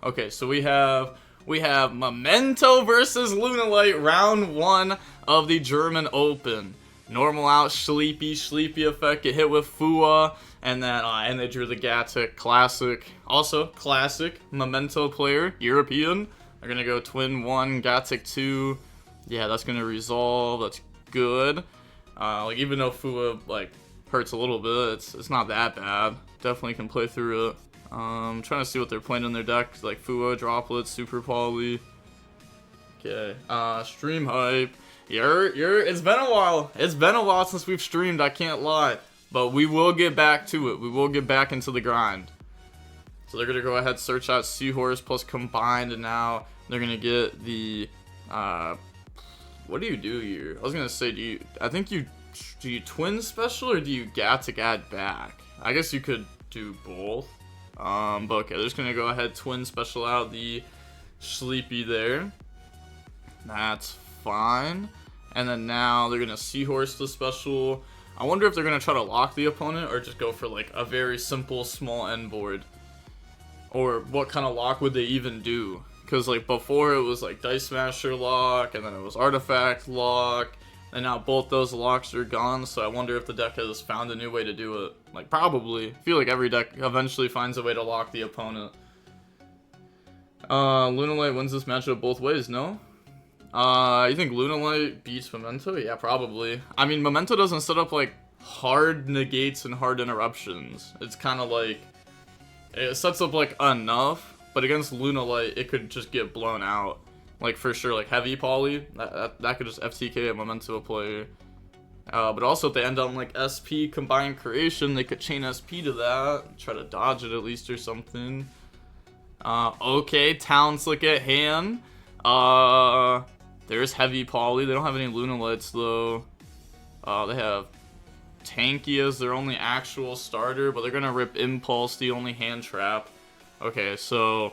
Okay, so we have Memento versus Lunalight, round 1 of the German Open. Normal out, sleepy effect, get hit with Fua, and then and they drew the Gatic classic. Also, classic Memento player, European. They're gonna go Twin 1, Gatic 2. Yeah, that's gonna resolve. That's good. Like even though Fua like hurts a little bit, it's not that bad. Definitely can play through it. Trying to see what they're playing in their deck, like Fua, Droplets, Super Poly. Okay, stream hype. It's been a while. It's been a while since we've streamed, I can't lie. But we will get back to it. We will get back into the grind. So they're gonna go ahead, search out Seahorse plus Combined, and now they're gonna get the, what do you do here? I was gonna say, do you twin special or do you Gatic add back? I guess you could do both. But okay, they're just gonna go ahead, twin special out the Sleepy there. That's fine. And then now they're gonna Seahorse the special. I wonder if they're gonna try to lock the opponent or just go for like a very simple small end board. Or what kind of lock would they even do? Because like before it was like Dice Smasher lock, and then it was Artifact lock, and now both those locks are gone, so I wonder if the deck has found a new way to do it. Like, probably. I feel like every deck eventually finds a way to lock the opponent. Lunalight wins this matchup both ways, no? You think Lunalight beats Memento? Yeah, probably. I mean, Memento doesn't set up, like, hard negates and hard interruptions. It's kind of like... It sets up, like, enough, but against Lunalight, it could just get blown out. Like, for sure, like, heavy poly, that could just FTK a Memento player. But also, if they end on, like, SP Combined Creation, they could chain SP to that. Try to dodge it at least or something. Okay, Townslick at hand. There's heavy poly. They don't have any Lunalights, though. They have Tanky as their only actual starter, but they're gonna rip Impulse, the only hand trap. Okay, so...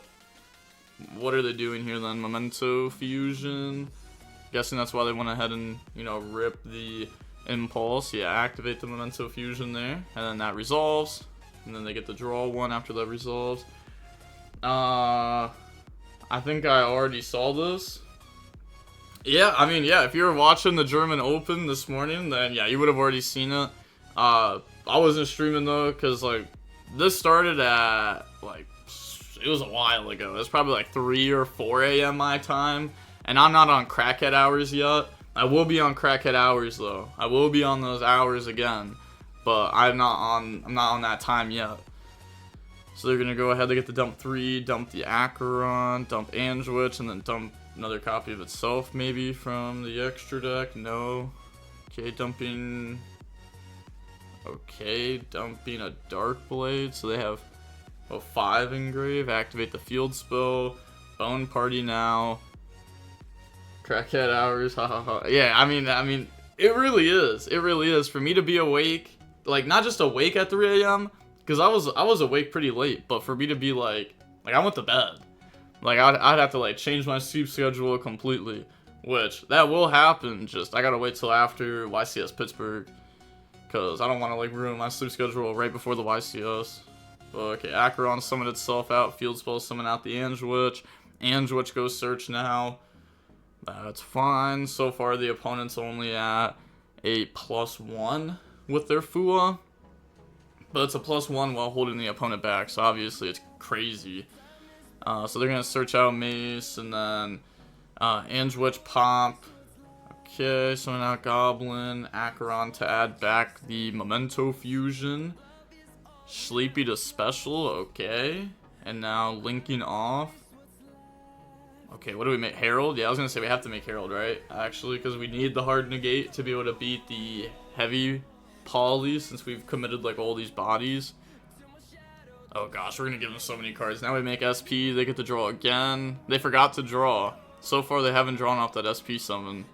What are they doing here then? Memento Fusion. Guessing that's why they went ahead and, you know, rip the Impulse. Yeah, activate the Memento Fusion there. And then that resolves. And then they get to draw one after that resolves. I think I already saw this. Yeah, I mean, yeah, if you were watching the German Open this morning, then yeah, you would have already seen it. I wasn't streaming though, because like, this started at, like, it was a while ago. It was probably like 3 or 4 a.m. my time, and I'm not on crackhead hours yet. I will be on crackhead hours though. I will be on those hours again, but I'm not on that time yet. So they're gonna go ahead. They get to dump 3, dump the Acheron, dump Anjwich, and then dump another copy of itself maybe from the extra deck. No. Okay, dumping. Okay, dumping a Dark Blade. So they have 5 engrave. Activate the field spell. Bone Party now. Crackhead hours. Ha ha ha. Yeah, I mean, it really is. It really is. For me to be awake, like not just awake at 3 a.m. because I was awake pretty late, but for me to be like I went to bed. Like I'd have to like change my sleep schedule completely, which that will happen. Just I gotta wait till after YCS Pittsburgh. Because I don't want to, like, ruin my sleep schedule right before the YCS. But, okay, Acheron summoned itself out. Field spell summon out the Anjwich. Anjwich goes search now. That's fine. So far, the opponent's only at a +1 with their Fua. But it's a +1 while holding the opponent back. So, obviously, it's crazy. So, they're going to search out Mace. And then Anjwich pop. Okay, summon out Goblin, Acheron to add back the Memento Fusion, Sleepy to special, okay, and now linking off. Okay, what do we make? Herald? Yeah, I was gonna say we have to make Herald, right? Actually, because we need the hard negate to be able to beat the heavy poly since we've committed like all these bodies. Oh gosh, we're gonna give them so many cards. Now we make SP, they get to draw again. They forgot to draw. So far they haven't drawn off that SP summon.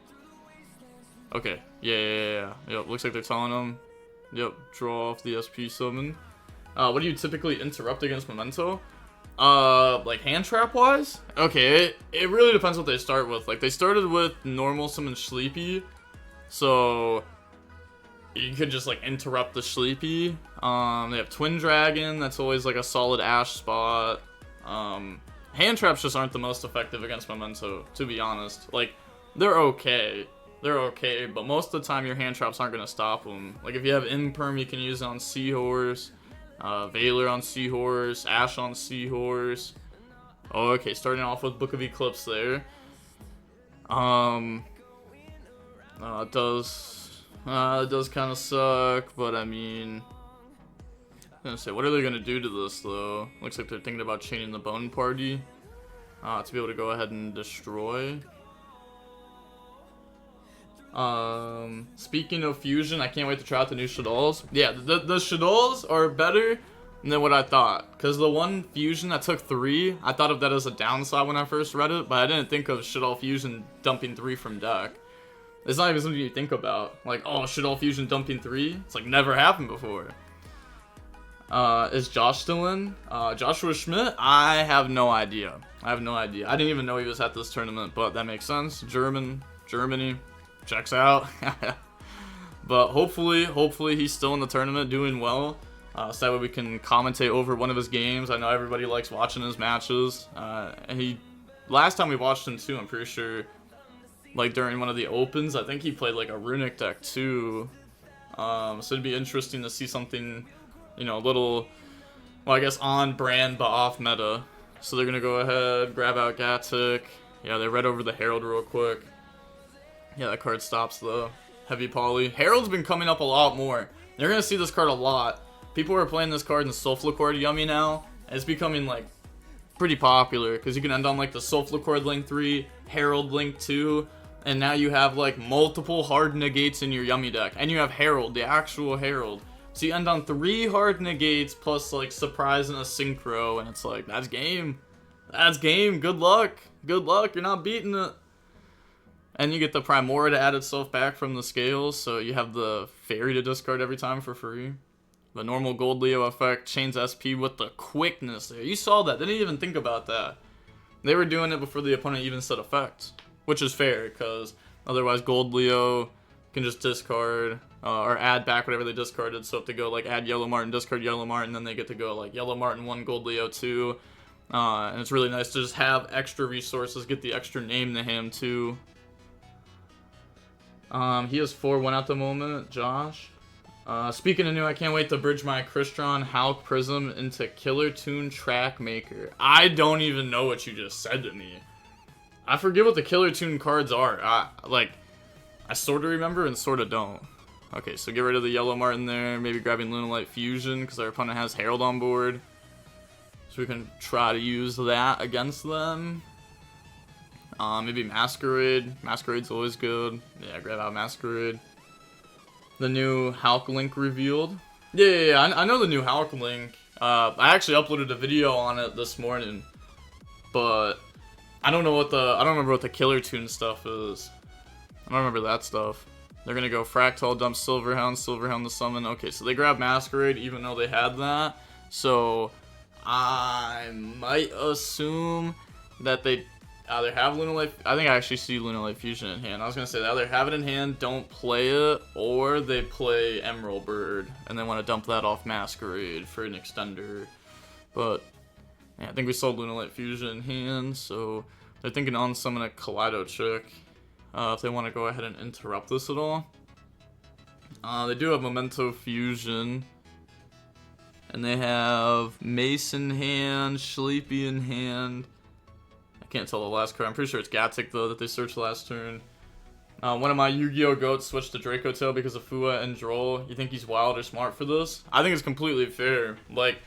Okay, yeah. Yep, looks like they're telling them. Yep, draw off the SP summon. What do you typically interrupt against Memento? Like hand trap wise? Okay, it really depends what they start with. Like they started with normal summon Sleepy, so you could just like interrupt the Sleepy. They have Twin Dragon, that's always like a solid Ash spot. hand traps just aren't the most effective against Memento, to be honest. Like, they're okay. They're okay, but most of the time your hand traps aren't going to stop them. Like, if you have Imperm, you can use it on Seahorse, Valor on Seahorse, Ashe on Seahorse. Oh, okay, starting off with Book of Eclipse there. It does kind of suck, but I mean, I'm gonna say, what are they gonna do to this though? Looks like they're thinking about chaining the Bone Party to be able to go ahead and destroy. Speaking of fusion, I can't wait to try out the new Shaddolls. Yeah, the Shaddolls are better than what I thought, because the one fusion that took 3, I thought of that as a downside when I first read it, but I didn't think of Shaddol fusion dumping 3 from deck. It's not even something you think about. Like, oh, Shaddol fusion dumping 3? It's like never happened before. Is Josh still in? Joshua Schmidt? I have no idea. I didn't even know he was at this tournament, but that makes sense. Germany, checks out. But hopefully he's still in the tournament doing well. So that way we can commentate over one of his games. I know everybody likes watching his matches. And last time we watched him too, I'm pretty sure, like during one of the opens, I think he played like a Runic deck too. So it'd be interesting to see something, you know, a little, well, I guess on brand but off meta. So they're gonna go ahead, grab out Gatic. Yeah, they read over the Herald real quick. Yeah, that card stops the heavy poly. Herald's been coming up a lot more. You're gonna see this card a lot. People are playing this card in Sulflicord Yummy now, and it's becoming like pretty popular because you can end on like the Sulflicord Link 3, Herald Link 2, and now you have like multiple hard negates in your Yummy deck, and you have Herald, the actual Herald. So you end on 3 hard negates plus like Surprise and a Synchro, and it's like, that's game. That's game. Good luck. Good luck. You're not beating it. And you get the Primora to add itself back from the scales, so you have the Fairy to discard every time for free. The normal Gold Leo effect chains SP with the quickness there. You saw that. They didn't even think about that. They were doing it before the opponent even said effect, which is fair, because otherwise Gold Leo can just discard or add back whatever they discarded. So if they go like add Yellow Martin, discard Yellow Martin, then they get to go like Yellow Martin 1, Gold Leo 2. And it's really nice to just have extra resources, get the extra name to him too. He has 4-1 at the moment, Josh. Speaking of new, I can't wait to bridge my Crystron Hulk Prism into Killer Tune Track Maker. I don't even know what you just said to me. I forget what the Killer Tune cards are. I sort of remember and sort of don't. Okay, so get rid of the Yellow Martin there. Maybe grabbing Lunalight Fusion because our opponent has Herald on board. So we can try to use that against them. Maybe Masquerade. Masquerade's always good. Yeah, grab out Masquerade. The new Hulk Link revealed. Yeah, I know the new Hulk Link. I actually uploaded a video on it this morning, but I don't remember what the Killer Tune stuff is. I don't remember that stuff. They're gonna go Fractal, dump Silverhound to summon. Okay, so they grab Masquerade even though they had that. So I might assume that they either have Lunalight. I think I actually see Lunalight Fusion in hand. I was gonna say they either have it in hand, don't play it, or they play Emerald Bird and they want to dump that off Masquerade for an extender. But yeah, I think we saw Lunalight Fusion in hand, so they're thinking on summon a Kaleido Chick if they want to go ahead and interrupt this at all. They do have Memento Fusion. And they have Mace in hand, Sleepy in hand. I can't tell the last card. I'm pretty sure it's Gatic, though, that they searched last turn. One of my Yu-Gi-Oh! Goats switched to Draco Tail because of Fua and Droll. You think he's wild or smart for this? I think it's completely fair. Like,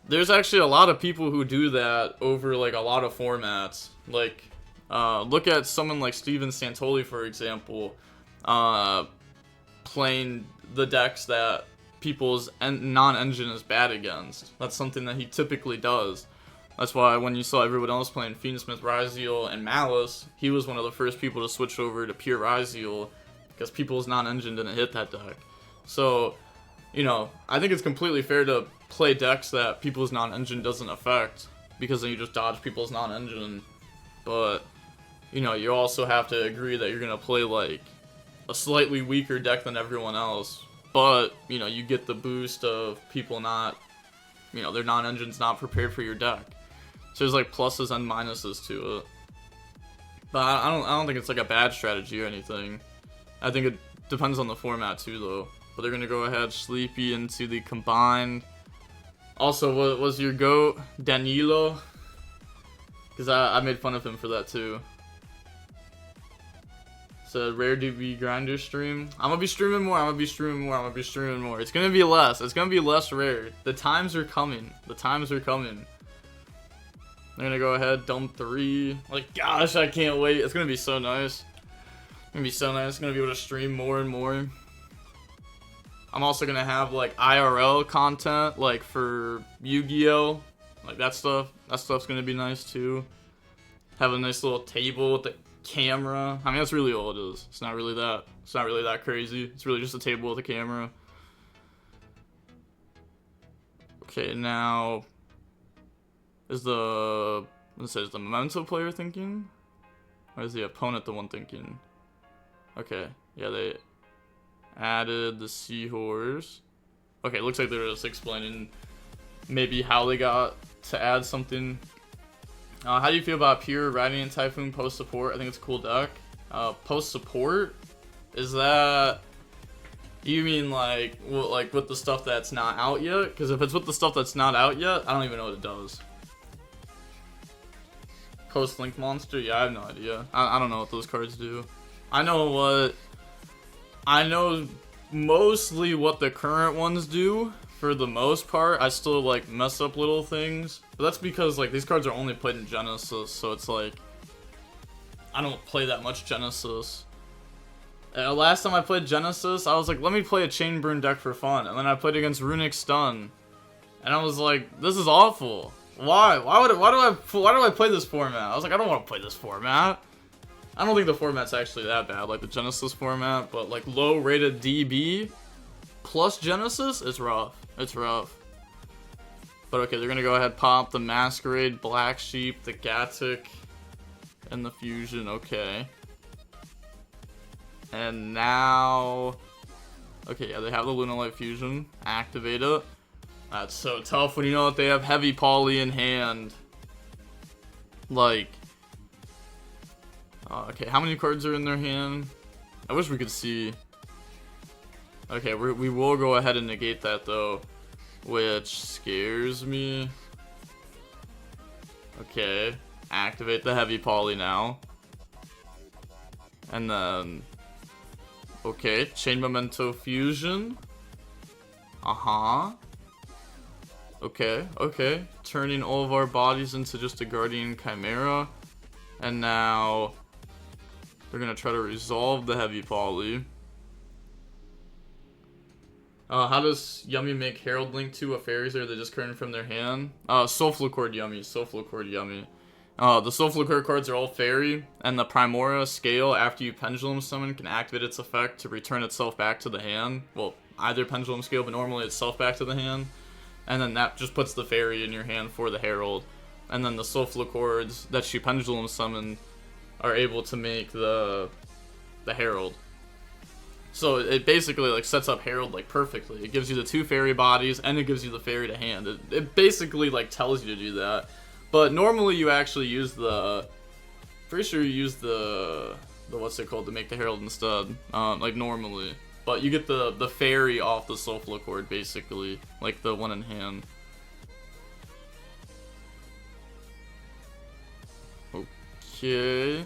there's actually a lot of people who do that over, like, a lot of formats. Like, look at someone like Steven Santoli, for example, playing the decks that people's non-engine is bad against. That's something that he typically does. That's why when you saw everyone else playing Fiendsmith, Ryzeal, and Malice, he was one of the first people to switch over to pure Ryzeal because people's non-engine didn't hit that deck. So, you know, I think it's completely fair to play decks that people's non-engine doesn't affect because then you just dodge people's non-engine. But, you know, you also have to agree that you're going to play, like, a slightly weaker deck than everyone else. But, you know, you get the boost of people not, you know, their non-engine's not prepared for your deck. So there's like pluses and minuses to it. But I don't think it's like a bad strategy or anything. I think it depends on the format too, though. But they're gonna go ahead Sleepy into the combined. Also, what was your GOAT? Danilo? Because I made fun of him for that too. So rare DB grinder stream. I'm gonna be streaming more. I'm gonna be streaming more. I'm gonna be streaming more. It's gonna be less. It's gonna be less rare. The times are coming. The times are coming. They're gonna go ahead, dump 3. Like, gosh, I can't wait. It's gonna be so nice. It's gonna be so nice. Gonna be able to stream more and more. I'm also gonna have like IRL content, like for YuGiOh, like that stuff. That stuff's gonna be nice too. Have a nice little table with the camera. I mean, that's really all it is. It's not really that. It's not really that crazy. It's really just a table with a camera. Okay, now is the Memento player thinking, or is the opponent the one thinking? Okay, yeah, they added the seahorse. Okay, looks like they're just explaining maybe how they got to add something. How do you feel about pure Radiant Typhoon post support? I think it's a cool deck. Post support? Is that, you mean like with the stuff that's not out yet? Because if it's with the stuff that's not out yet, I don't even know what it does. Post Link Monster? Yeah, I have no idea. I don't know what those cards do. I know mostly what the current ones do. For the most part, I still like mess up little things, but that's because like these cards are only played in Genesis, so it's like I don't play that much Genesis. Last time I played Genesis, I was like, let me play a Chain Burn deck for fun, and then I played against Runic Stun, and I was like, this is awful. Why? Why do I play this format? I was like, I don't want to play this format. I don't think the format's actually that bad, like the Genesis format, but like low rated DB plus Genesis, it's rough. It's rough. But okay, they're gonna go ahead, pop the Masquerade, Black Sheep, the Gatic, and the Fusion. Okay. And now, okay, yeah, they have the Lunalight Fusion. Activate it. That's so tough when you know that they have Heavy Poly in hand. Like, okay, how many cards are in their hand? I wish we could see. Okay, we will go ahead and negate that though, which scares me. Okay, activate the Heavy Poly now. And then, okay, Chain Memento Fusion. Okay, okay. Turning all of our bodies into just a Guardian Chimera. And now, they're gonna try to resolve the Heavy Poly. How does Yummy make Herald Link to a fairies, or are they just current from their hand? Sulfur Yummy, Sulfur Yummy. The Sulfur cards are all fairy, and the Primora scale after you Pendulum Summon can activate its effect to return itself back to the hand. Well, either Pendulum Scale, but normally itself back to the hand. And then that just puts the fairy in your hand for the Herald. And then the Sulfur cards that she Pendulum Summon are able to make the Herald. So it basically like sets up Herald like perfectly. It gives you the 2 fairy bodies and it gives you the fairy to hand. It basically like tells you to do that. But normally you actually use the, pretty sure you use the what's it called to make the Herald instead. Like normally. But you get the fairy off the Sulfur cord basically, like the one in hand. Okay.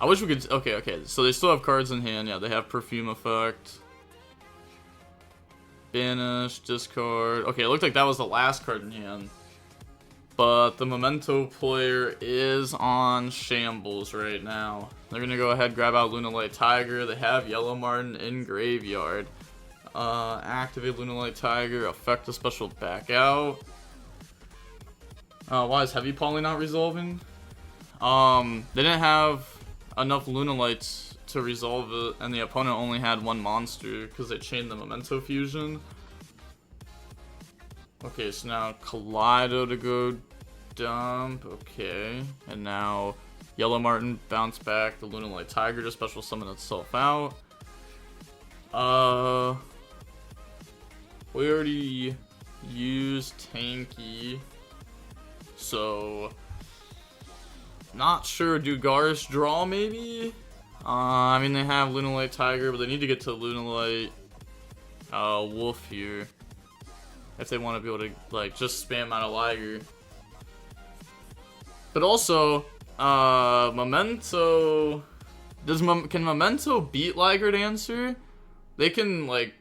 I wish we could, okay, so they still have cards in hand, yeah, they have Perfume Effect. Banish, discard, okay, it looked like that was the last card in hand. But the Memento player is on shambles right now. They're gonna go ahead, grab out Lunalight Tiger, they have Yellow Martin in graveyard. Activate Lunalight Tiger, effect the special back out. Why is Heavy Poly not resolving? They didn't have enough Lunalights to resolve it, and the opponent only had 1 monster because they chained the Memento Fusion. Okay, so now Kaleido to go dump. Okay, and now Yellow Martin bounce back the Lunalight Tiger to special summon itself out. We already used Tanky, So, not sure. Dugaris draw maybe? I mean, they have Lunalight Tiger, but they need to get to Lunalight Wolf here if they want to be able to, like, just spam out a Liger. But also, Memento... Can Memento beat Liger Dancer? They can, like,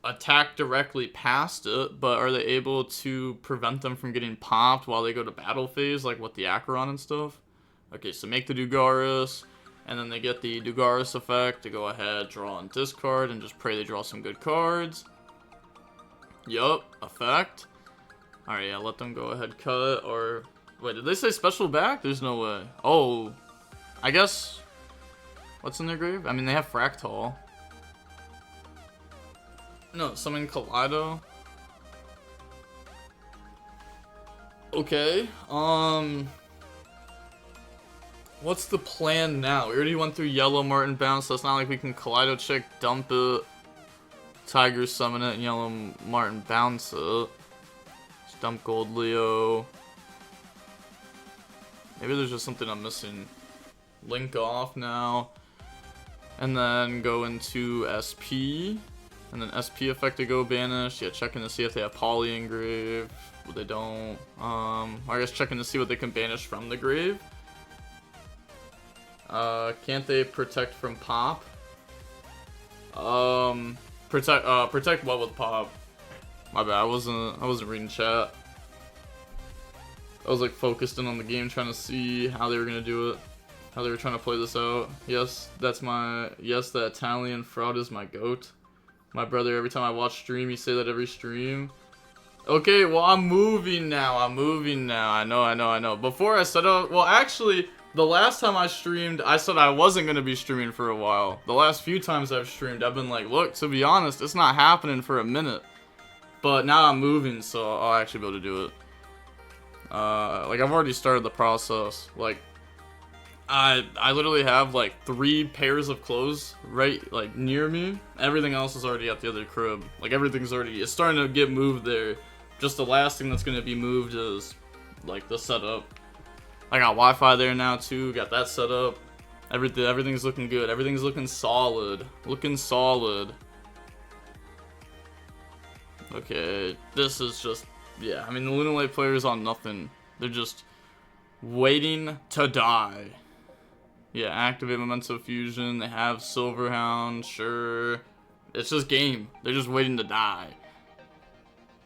attack directly past it, but are they able to prevent them from getting popped while they go to battle phase, like with the Acheron and stuff? Okay, so make the Dugaris, and then they get the Dugaris effect to go ahead, draw and discard, and just pray they draw some good cards. Yup, effect. Alright, yeah, let them go ahead cut, or... Wait, did they say special back? There's no way. Oh, I guess... What's in their grave? I mean, they have Fractal. No, summon Kaleido. Okay, what's the plan now? We already went through Yellow Martin Bounce, so it's not like we can Kaleido check, dump it, Tiger summon it, and Yellow Martin bounce it. Just dump Gold Leo. Maybe there's just something I'm missing. Link off now. And then go into SP. And then SP effect to go banish. Yeah, checking to see if they have Poly in grave. Well, they don't. I guess checking to see what they can banish from the grave. Can't they protect from pop? Protect what with pop? My bad, I wasn't reading chat. I was like focused in on the game trying to see how they were gonna do it. How they were trying to play this out. Yes, the Italian fraud is my goat. My brother, every time I watch stream, he say that every stream. Okay, well, I'm moving now. I know. Before I said, well, actually, the last time I streamed, I said I wasn't going to be streaming for a while. The last few times I've streamed, I've been like, look, to be honest, it's not happening for a minute. But now I'm moving, so I'll actually be able to do it. Like, I've already started the process. Like, I literally have like 3 pairs of clothes right like near me. Everything else is already at the other crib. Like it's starting to get moved there. Just the last thing that's gonna be moved is like the setup. I got Wi-Fi there now too. Got that set up. Everything's looking good. Everything's looking solid. Okay, this is just yeah. I mean the Lunalight players on nothing. They're just waiting to die. Yeah, activate Memento Fusion. They have Silverhound, sure. It's just game. They're just waiting to die.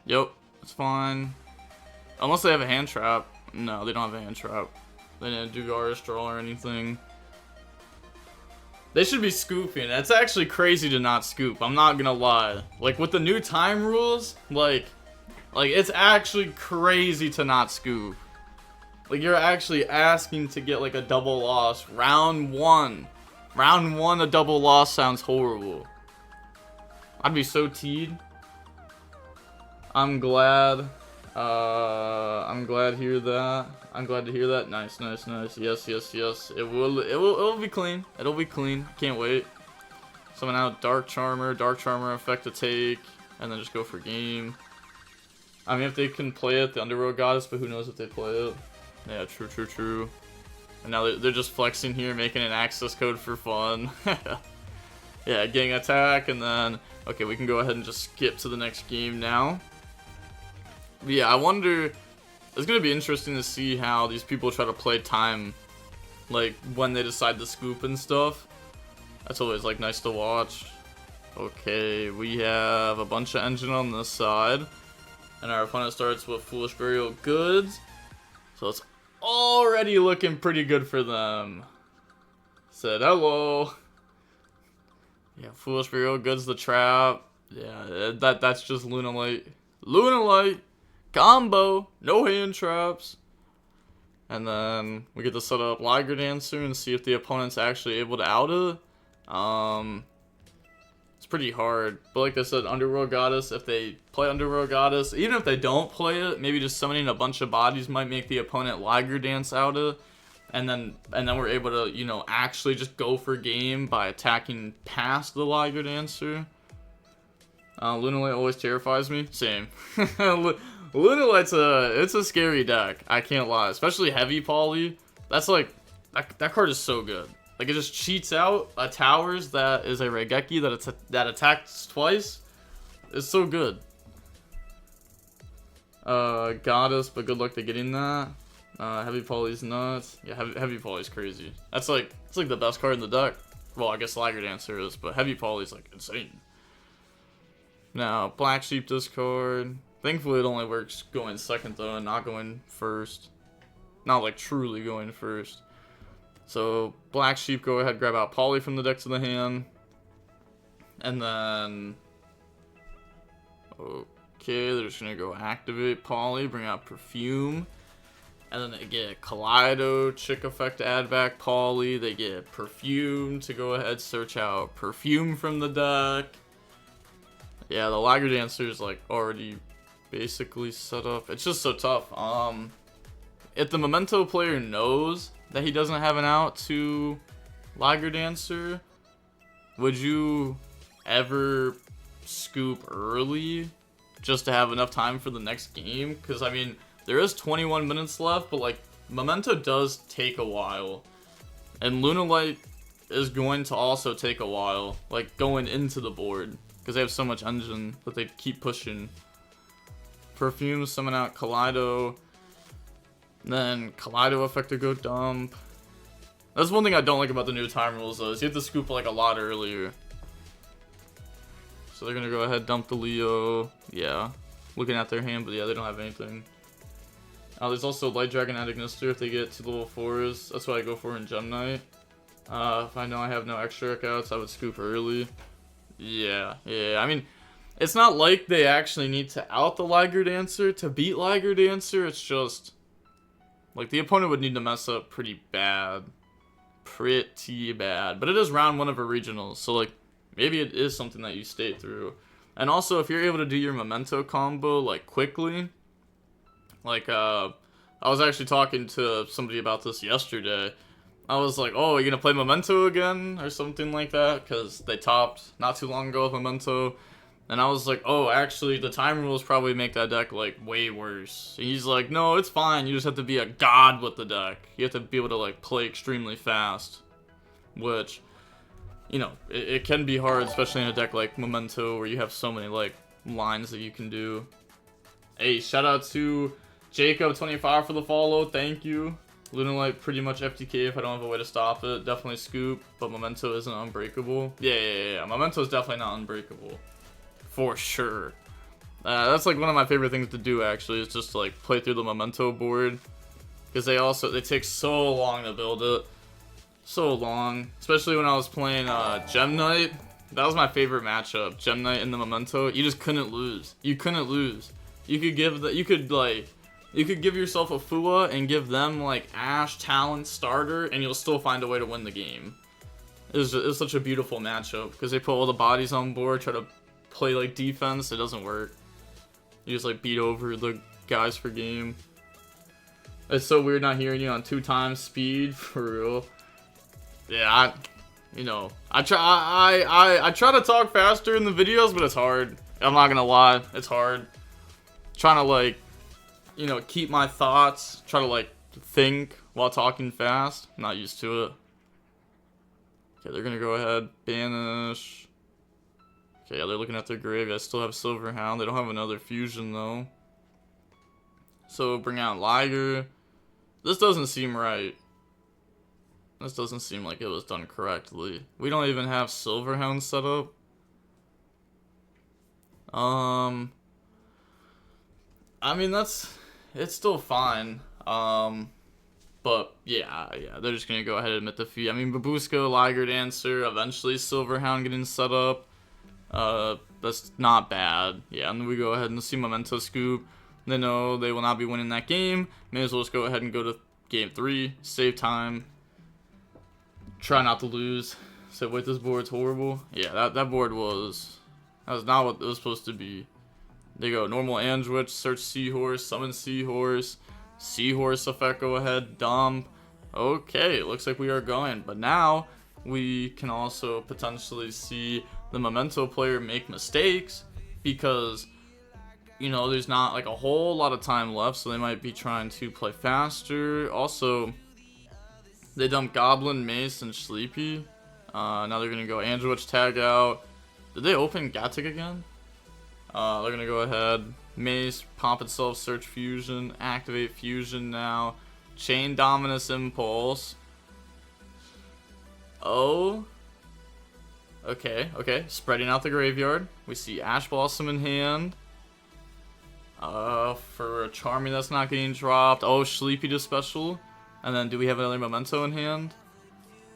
Yep, it's fine. Unless they have a hand trap. No, they don't have a hand trap. They didn't do Dugaris draw or anything. They should be scooping. That's actually crazy to not scoop. I'm not gonna lie. Like, with the new time rules, like it's actually crazy to not scoop. Like, you're actually asking to get, like, a double loss. Round 1. Round 1, a double loss sounds horrible. I'd be so teed. I'm glad. I'm glad to hear that. Nice. Yes. It'll be clean. It'll be clean. Can't wait. Summon out Dark Charmer effect to take. And then just go for game. I mean, if they can play it, the Underworld Goddess, but who knows if they play it. Yeah, true. And now they're just flexing here, making an access code for fun. Yeah, getting attack, and then... Okay, we can go ahead and just skip to the next game now. But yeah, I wonder... It's going to be interesting to see how these people try to play time. Like, when they decide to scoop and stuff. That's always, like, nice to watch. Okay, we have a bunch of engine on this side. And our opponent starts with Foolish Burial Goods. So it's already looking pretty good for them. Said hello. Yeah, Foolish Burial Goods the trap. Yeah, that's just Lunalight. Lunalight combo, no hand traps. And then we get to set up Liger Dancer and see if the opponent's actually able to out it. It's pretty hard. But like I said, Underworld Goddess, if they play Underworld Goddess, even if they don't play it, maybe just summoning a bunch of bodies might make the opponent Liger Dance out of. And then we're able to, you know, actually just go for game by attacking past the Liger Dancer. Lunalight always terrifies me. Same. Lunalight's it's a scary deck. I can't lie, especially heavy poly. That's like that card is so good. Like it just cheats out a towers that is a Raigeki that attacks twice. It's so good. Goddess, but good luck to getting that. Heavy poly's nuts. Yeah, heavy poly's crazy. It's like the best card in the deck. Well, I guess Liger Dancer is, but heavy poly's like insane. Now, Black Sheep discard. Thankfully, it only works going second though, and not going first. Not like truly going first. So Black Sheep, go ahead, grab out Poly from the deck to the hand, and then okay, they're just gonna go activate Poly, bring out Perfume, and then they get Kaleido, Chick Effect to add back Poly. They get Perfume to go ahead, search out Perfume from the deck. Yeah, the Liger Dancer is like already basically set up. It's just so tough. If the Memento player knows that he doesn't have an out to Liger Dancer, would you ever scoop early just to have enough time for the next game? Because I mean, there is 21 minutes left, but like Memento does take a while, and Lunalight is going to also take a while, like going into the board, because they have so much engine that they keep pushing. Perfume, summon out Kaleido, then Kaleido effect to go dump. That's one thing I don't like about the new time rules though, is you have to scoop like a lot earlier. So they're gonna go ahead, dump the Leo. Yeah, looking at their hand, but yeah, they don't have anything. There's also Light Dragon and Ignister if they get to level 4s. That's what I go for in Gem Knight. If I know I have no extra outs, I would scoop early. Yeah. I mean, it's not like they actually need to out the Liger Dancer to beat Liger Dancer. It's just like the opponent would need to mess up pretty bad. But it is round 1 of a regionals, so like maybe it is something that you stay through. And also, if you're able to do your Memento combo like quickly, like I was actually talking to somebody about this yesterday. I was like, oh, are you gonna play Memento again or something like that, because they topped not too long ago with Memento. And I was like, oh, actually, the time rules probably make that deck, like, way worse. And he's like, no, it's fine. You just have to be a god with the deck. You have to be able to, like, play extremely fast. Which, you know, it can be hard, especially in a deck like Memento, where you have so many, like, lines that you can do. Hey, shout out to Jacob25 for the follow. Thank you. Lunalight pretty much FTK if I don't have a way to stop it. Definitely scoop, but Memento isn't unbreakable. Yeah. Memento is definitely not unbreakable. For sure. That's like one of my favorite things to do, actually, is just to, like, play through the Memento board, because they take so long to build it. So long. Especially when I was playing Gem Knight. That was my favorite matchup. Gem Knight and the Memento. You just couldn't lose. You couldn't lose. You could give yourself a Fua and give them like Ash, Talon, Starter, and you'll still find a way to win the game. It was such a beautiful matchup, because they put all the bodies on board, try to play like defense. It doesn't work. You just like beat over the guys per game. It's so weird not hearing you on 2 times speed, for real. Yeah, I try to talk faster in the videos, but it's hard. I'm not gonna lie, it's hard. Trying to like, keep my thoughts, try to like think while talking fast. I'm not used to it. Okay, they're gonna go ahead, banish. Okay, yeah, they're looking at their grave. I still have Silverhound. They don't have another fusion though. So bring out Liger. This doesn't seem right. This doesn't seem like it was done correctly. We don't even have Silverhound set up. I mean, it's still fine. But yeah, they're just gonna go ahead and admit defeat. I mean, Babushka, Liger Dancer, eventually Silverhound getting set up. That's not bad. Yeah, and then we go ahead and see Memento scoop. They know they will not be winning that game. May as well just go ahead and go to game 3, save time. Try not to lose. So wait, this board's horrible. Yeah, that board was not what it was supposed to be. They go normal Andwich, search Seahorse, summon Seahorse, Seahorse effect, go ahead, dump. Okay, it looks like we are going. But now we can also potentially see the Memento player make mistakes, because you know, there's not like a whole lot of time left, so they might be trying to play faster. Also, they dumped Goblin, Mace, and Sleepy. Now they're gonna go Angelwitch tag out. Did they open Gatic again? They're gonna go ahead. Mace, pop itself, search fusion, activate fusion now. Chain Dominus Impulse. Oh. Okay, okay. Spreading out the graveyard. We see Ash Blossom in hand. For a Charming that's not getting dropped. Oh, Sleepy to special. And then do we have another Memento in hand?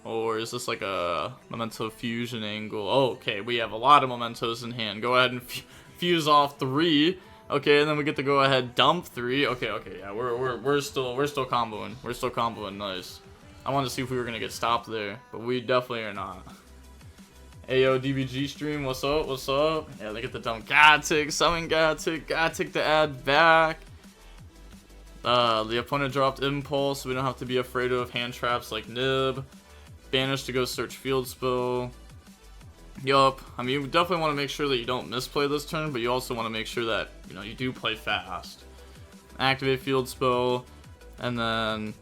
Or is this like a Memento fusion angle? Oh, okay, we have a lot of Mementos in hand. Go ahead and fuse off 3. Okay, and then we get to go ahead dump 3. Okay, okay, yeah, we're still comboing. We're still comboing, nice. I wanted to see if we were gonna get stopped there, but we definitely are not. Ayo, DBG stream, what's up? What's up? Yeah, they get the dump Gatic, summon Gatic to add back. The opponent dropped Impulse, so we don't have to be afraid of hand traps like Nib. Banish to go search field spell. Yup, I mean, you definitely want to make sure that you don't misplay this turn, but you also want to make sure that, you know, you do play fast. Activate field spell, and then,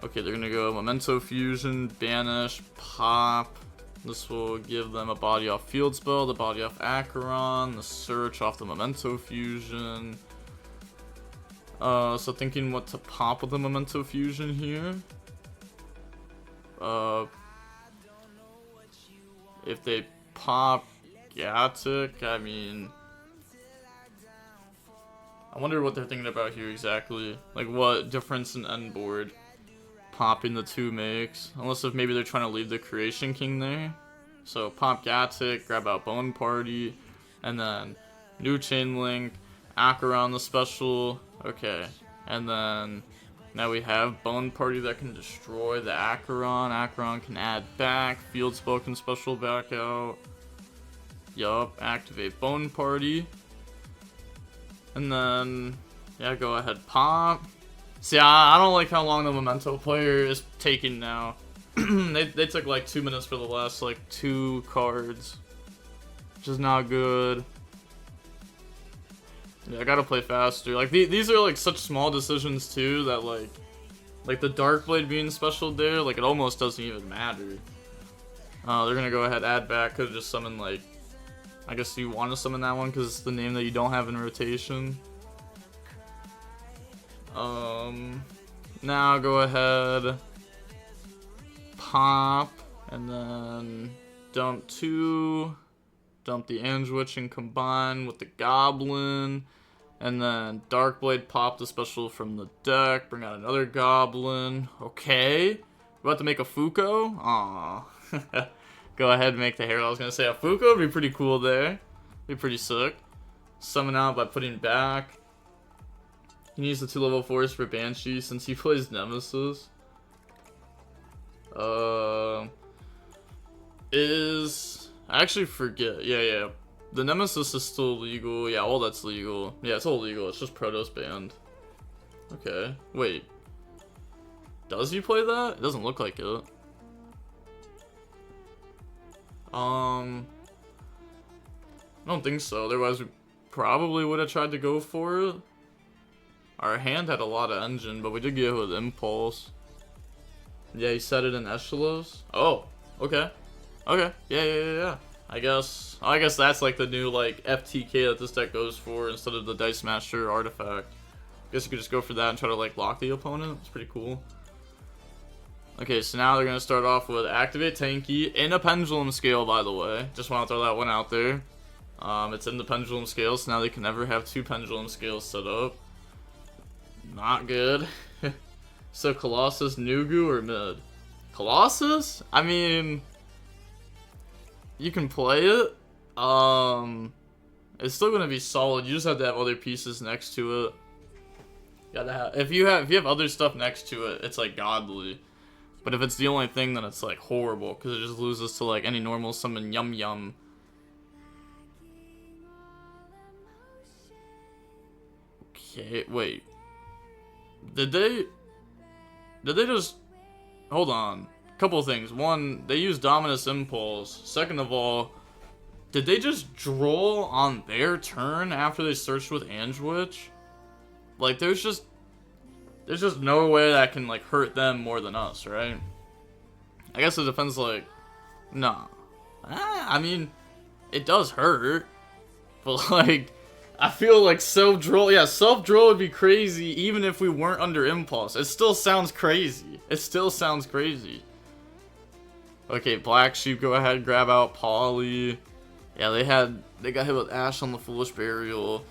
okay, they're gonna go Memento fusion, banish, pop. This will give them a body off field spell, the body off Acheron, the search off the Memento fusion. So thinking what to pop with the Memento fusion here. If they pop Gatic, I mean, I wonder what they're thinking about here exactly. Like what difference in end board popping the 2 makes. Unless if maybe they're trying to leave the Creation King there. So pop Gatic, grab out Bone Party, and then new Chain Link, Acheron the special. Okay, and then now we have Bone Party that can destroy the Acheron. Acheron can add back. Field Spell can special back out. Yup, activate Bone Party. And then, yeah, go ahead, pop. See, I don't like how long the Memento player is taking now. they took like 2 minutes for the last like 2 cards, which is not good. Yeah, I gotta play faster. Like these are like such small decisions too that like the Darkblade being special there, like it almost doesn't even matter. They're gonna go ahead, add back. Could've just summoned like, I guess you want to summon that one because it's the name that you don't have in rotation. Now go ahead, pop, and then dump 2, dump the Angelwitch and combine with the Goblin, and then Darkblade pop the special from the deck, bring out another Goblin. Okay, we're about to make a Fuko? Aww. Go ahead and make the Herald. I was gonna say a Fuko would be pretty cool there. Be pretty sick. Summon out by putting back. You can use the 2 level force for Banshee since he plays Nemesis. I actually forget. Yeah. The Nemesis is still legal. Yeah, all that's legal. Yeah, it's all legal. It's just Protoss banned. Okay. Wait. Does he play that? It doesn't look like it. I don't think so. Otherwise, we probably would have tried to go for it. Our hand had a lot of engine, but we did get it with Impulse. Yeah, he set it in Echelos. Oh, okay. Okay, yeah. I guess that's like the new like FTK that this deck goes for instead of the Dice Master artifact. Guess you could just go for that and try to like lock the opponent. It's pretty cool. Okay, so now they're gonna start off with activate Tanky in a pendulum scale, by the way. Just want to throw that one out there. It's in the pendulum scale, so now they can never have 2 pendulum scales set up. Not good. So Colossus, Nugu, or mid? Colossus? I mean, you can play it. It's still gonna be solid. You just have to have other pieces next to it. Gotta have. If you have other stuff next to it, it's like godly. But if it's the only thing, then it's like horrible because it just loses to like any normal summon. Yum yum. Okay, wait. Did they just... Hold on. Couple of things. One, they used Dominus Impulse. Second of all, Did they just droll on their turn after they searched with Anduich? Like, there's just no way that can, like, hurt them more than us, right? I guess it depends, like, no. I mean, it does hurt. But, like, I feel like self-droll, yeah, self-droll would be crazy even if we weren't under impulse. It still sounds crazy. It still sounds crazy. Okay, Black Sheep, go ahead, grab out Polly. Yeah, they got hit with Ash on the Foolish Burial.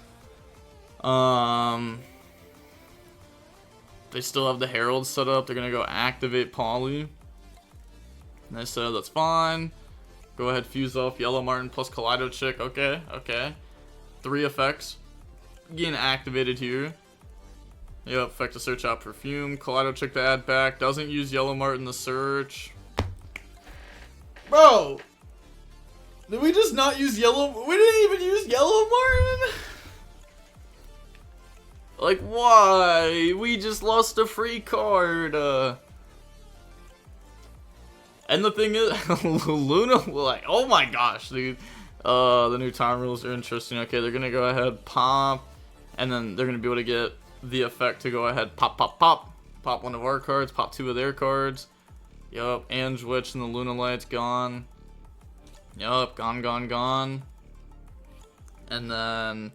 They still have the Herald set up. They're gonna go activate Polly. And I said, that's fine. Go ahead, fuse off Yellow Martin plus Kaleido Chick. Okay, okay. 3 effects getting activated here. Yep, effect to search out Perfume. Kaleido Chick to add back. Doesn't use Yellow Martin to search. Bro! Did we just not use Yellow? We didn't even use Yellow Martin? Like, why? We just lost a free card. And the thing is, Luna, like, oh my gosh, dude. The new time rules are interesting. Okay, they're gonna go ahead, pop, and then they're gonna be able to get the effect to go ahead, pop, pop, pop. Pop one of our cards, pop 2 of their cards. Yup, Anduich and the Lunalight's gone. Yup, gone, gone, gone. And then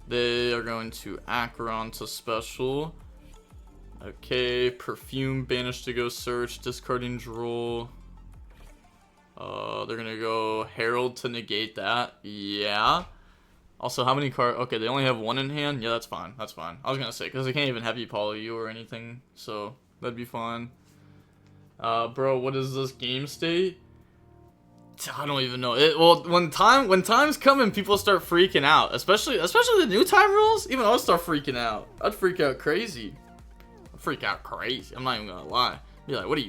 they are going to Acheron to special. Okay, Perfume banished to go search, discarding Droll. They're gonna go Herald to negate that. Yeah. Also, how many cards? Okay, they only have 1 in hand. Yeah, that's fine. That's fine. I was gonna say, because they can't even heavy poly you or anything, so that'd be fine. Bro, what is this game state? I don't even know. Well, when time's coming, people start freaking out. Especially the new time rules. Even I'll start freaking out. I'd freak out crazy. I'd freak out crazy. I'm not even gonna lie. Be like, what are you